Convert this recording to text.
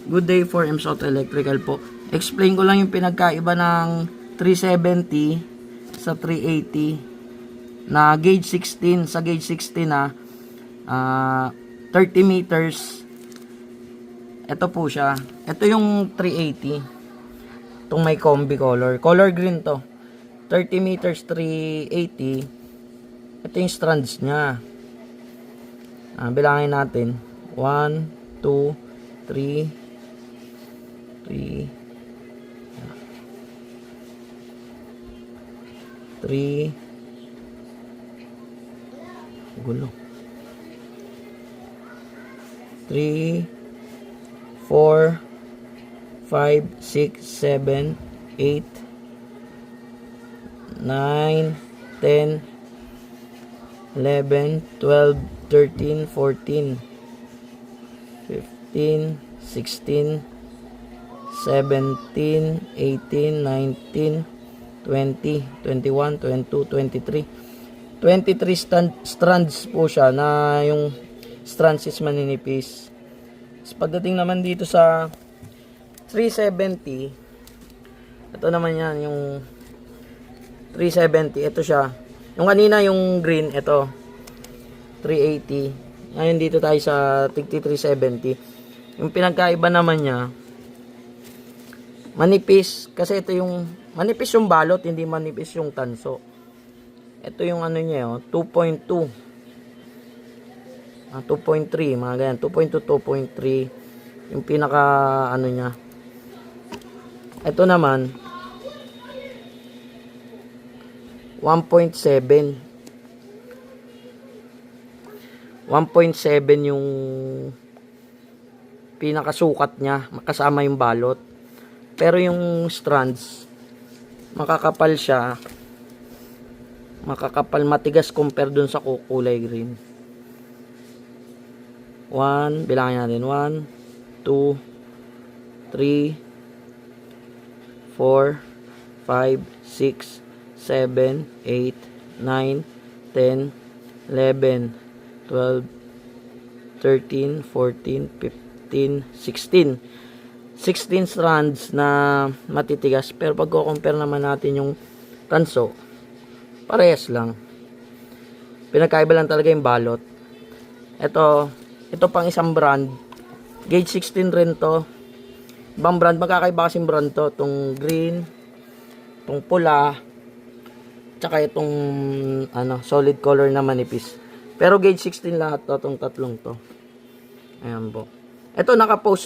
Good day for M Soto Electrical po. Explain ko lang yung pinagkaiba ng 370 sa 380 na gauge 16. Sa gauge 16 na 30 meters. Ito po siya. Ito yung 380. Itong may combi color. Color green to. 30 meters 380. Ito yung strands niya. Bilangin natin. 1, 2, 3, 3 gulo 3 4 5 6 7 8 9 10 11 12 13 14 15 16 17, 18, 19, 20, 21, 22, 23. 23 strands po siya na yung strands is maninipis. So, pagdating naman dito sa 370, ito naman yan, yung 370, ito siya. Yung kanina yung green, ito, 380. Ngayon dito tayo sa 370. Yung pinagkaiba naman niya, manipis, kasi ito yung manipis yung balot, hindi manipis yung tanso. Ito yung ano niya, 2.2 2.3, mga ganyan, 2.2, 2.3 yung pinaka ano niya. Ito naman 1.7 yung pinakasukat niya, kasama yung balot. Pero yung strands, makakapal siya. Makakapal, matigas compare dun sa kulay green. 1, bilangin natin. 1, 2, 3, 4, 5, 6, 7, 8, 9, 10, 11, 12, 13, 14, 15, 16. 16 strands na matitigas, pero pag compare naman natin yung tanso, parehas lang. Pinagkaiba lang talaga yung balot. Ito pang isang brand, gauge 16 rin to. Ibang brand, magkakaiba kasing brand to, itong green, itong pula, tsaka itong solid color na manipis. Pero gauge 16 lahat to, itong tatlong to. Ayan po. Ito naka-post na